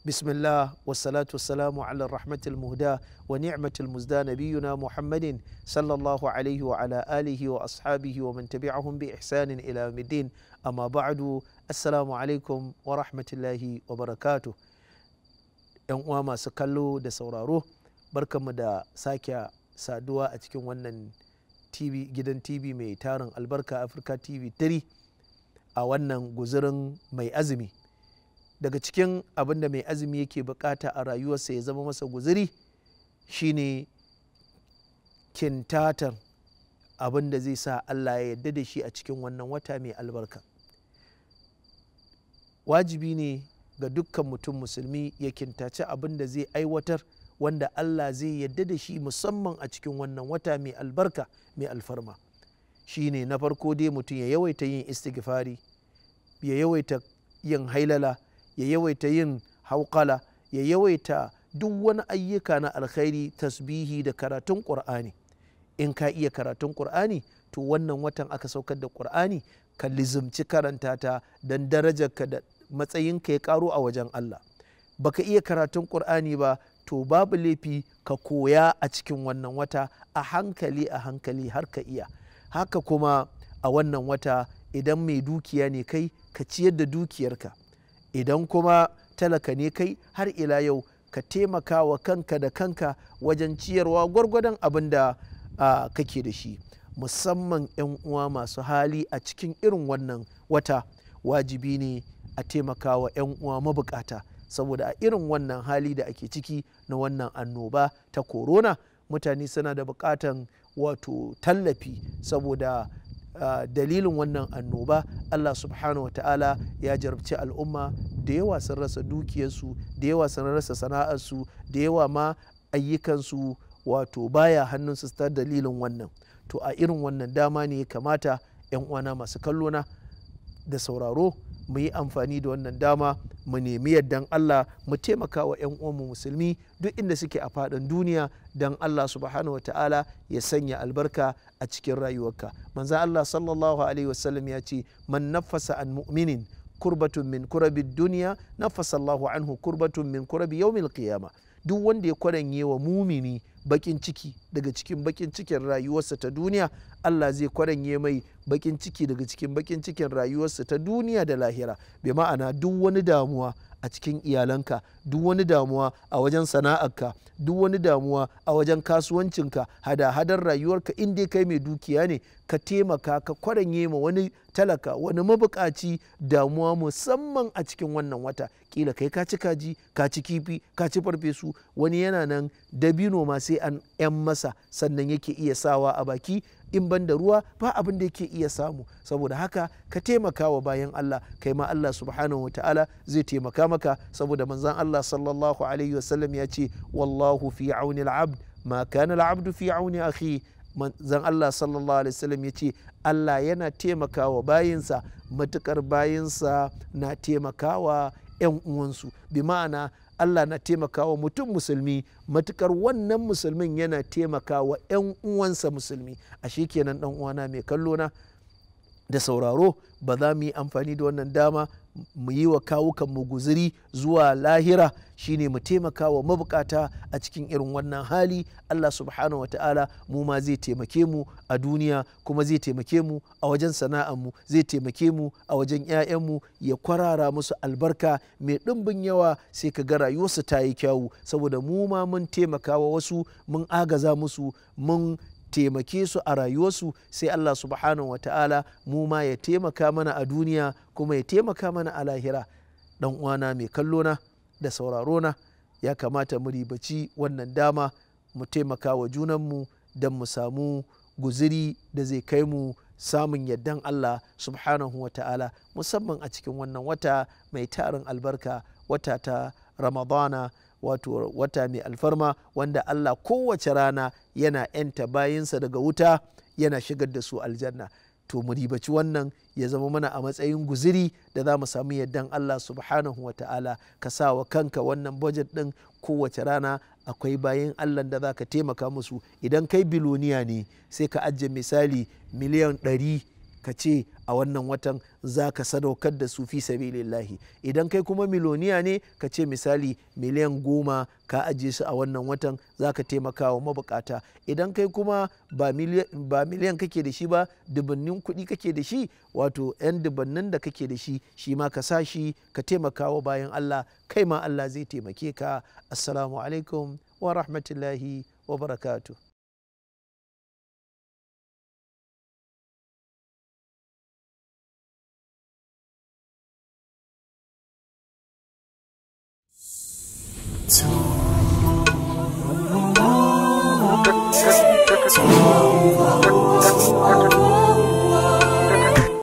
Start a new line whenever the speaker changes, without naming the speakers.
بسم الله والصلاة والسلام على الرحمة المهداة ونعمة المزدى نبينا محمد صلى الله عليه وعلى آله وأصحابه ومن تبعهم بإحسان إلى يوم الدين أما بعد السلام عليكم ورحمة الله وبركاته. ‘Yan uwa masu kallo da sauraro, barkanmu da sake saduwa a cikin wannan gidan TV mai tarin albarka Africa TV3 a wannan guzurin mai azumi. Daga cikin abin da mai azumi yake bukata a rayuwarsa ya zama masa guzuri shine kintatar abin da zai sa Allah ya yarda da shi a cikin wannan wata mai albarka. Wajibi ne ga dukkan mutum musulmi ya kintace abin da zai aiwatar wanda Allah zai yarda da shi musamman a cikin wannan wata mai albarka mai alfarma. Shine na farko dai mutum ya yawaita yin istighfari, ya yawaita yin hailala, ya yawaita yin hauƙala, ya yawaita duk wani ayyuka na alkhairi, tasbihi da karatun ƙur'ani. In ka iya karatun ƙur'ani, to wannan watan aka saukar da ƙur'ani, ka lizimci karanta ta don darajarka da matsayinka ya ƙaro a wajen Allah. Baka iya karatun ƙur'ani ba, to babu laifi ka koya a cikin wannan wata a hankali har ka iya. Haka kuma a wannan wata idan mai dukiya ne kai, ka ciyar da dukiyarka. Idan kuma talaka ne kai, har ila yau ka taimaka wa kanka da kanka wajen ciyarwa gwargwadon abin da kake da shi. Musamman 'yan uwa masu hali a cikin irin wannan wata, wajibi ne a taimaka wa 'yan uwa mabukata, saboda a irin wannan hali da ake ciki na wannan annoba ta corona, mutane suna da bukatan wato tallafi saboda dalilin wannan annoba Allah subhanahu wa ta'ala ya jarabci al'umma da yawa sun rasa dukiyarsu, da yawa sun rasa sana'arsu, da yawa ma ayyukansu wato baya hannunsu ta dalilin wannan. To a irin wannan dama ne ya kamata 'yan uwana masu kallona da sauraro mu yi amfani da wannan dama mu nemi yardan Allah, mu taimaka wa 'yan uwanmu musulmi duk inda suke a faɗin duniya, don Allah subhanahu wa ta'ala ya sanya albarka a cikin rayuwarka. Manzo Allah sallallahu alaihi wasallam ya ce, man nafasa an mu'minin kurbatun min kurabi duniya nafasa Allahu anhu kurbatun min kurabi yawmil qiyama. Duk wanda ya kwaranye wa mumini bakin ciki daga cikin bakin cikin rayuwarsa ta duniya, Allah zai kwaranye mai bakin ciki daga cikin bakin cikin rayuwarsa ta duniya da lahira. Bi ma'ana duk wani damuwa a cikin iyalanka, duk wani damuwa a wajen sana'arka, duk wani damuwa a wajen kasuwancinka, hada-hadar rayuwarka, in dai kai mai dukiya ne, ka taimaka ka kwaranye ma wani talaka, wani mabukaci damuwa, musamman a cikin wannan wata. Kila kai ka ci kaji, ka ci kifi, ka ci farfesu, wani yana nan dabino ma sai an 'yan masa sannan yake iya sawa a baki, in ban da ruwa ba abin da yake iya samu. Saboda haka ka taimaka wa bayan Allah, kai ma Allah subhanahu wa ta'ala zai taimaka maka, saboda manzon Allah sallallahu alaihi wasallam ya ce, wallahu fi auni al-abd ma kana al-abdu fi auni akhi. Manzon Allah sallallahu alaihi wasallam ya ce, Allah yana taimakawa bayinsa matukar bayinsa na taimakawa 'yan uwansu. Bi ma'ana Allah na taimakawa mutum musulmi matukar wannan musulmin yana taimakawa 'yan uwansa musulmi. Ashe kenan dan uwana mai kallo na da sauraro, ba za mu yi amfani da wannan dama mu yi wa kawukan mu guzuri zuwa lahira, shine mu taimaka wa mabukata a cikin irin wannan hali. Allah subhanahu wata'ala mu ma zai taimake mu a duniya, kuma zai taimake mu a wajen sana'armu, zai taimake mu a wajen 'ya'yanmu, ya kwarara musu albarka mai ɗimbin yawa, sai ka ga rayuwarsu ta yi kyawu, saboda mu ma mun taimaka wa wasu, mun agaza musu, mun taimake su a rayuwarsu, sai Allah subhanahu wata'ala mu ma ya taimaka mana a duniya, kuma ya taimaka mana a lahira. Dan uwana mai kallona da saurarona, ya kamata mu ribaci wannan dama, mu taimaka wa junanmu don mu samu guziri da zai kai mu samun yardan Allah subhanahu wata'ala, musamman a cikin wannan wata mai tarin albarka, wata ta Ramadana, wato wata mai alfarma, wanda Allah kowace rana yana 'yanta bayinsa daga wuta, yana shigar da su aljanna. To mu ribaci wannan ya zama mana a matsayin guziri da za mu samu yardan Allah subhanahu wa ta'ala. Ka sa wa kanka wannan budget ɗin, kowace rana akwai bayan Allah da za ka taimaka musu. Idan kai biloniya ne, sai ka ajiye misali miliyan 100 ka ce a wannan watan za ka sadaukar da su fi sabilillahi. Idan kai kuma miloniya ne ka ce misali miliyan 10 ka ajiye su a wannan watan za ka taimaka wa mabukata. Idan kai kuma ba miliyan kake da shi ba, dubannin kuɗi kake da shi, wato 'yan dubannin da kake da shi, shi ma ka sa shi ka taimaka wa bayan Allah, kai ma Allah zai taimake ka. Assalamu alaikum wa rahmatullahi wa barakatuh.
Thank you.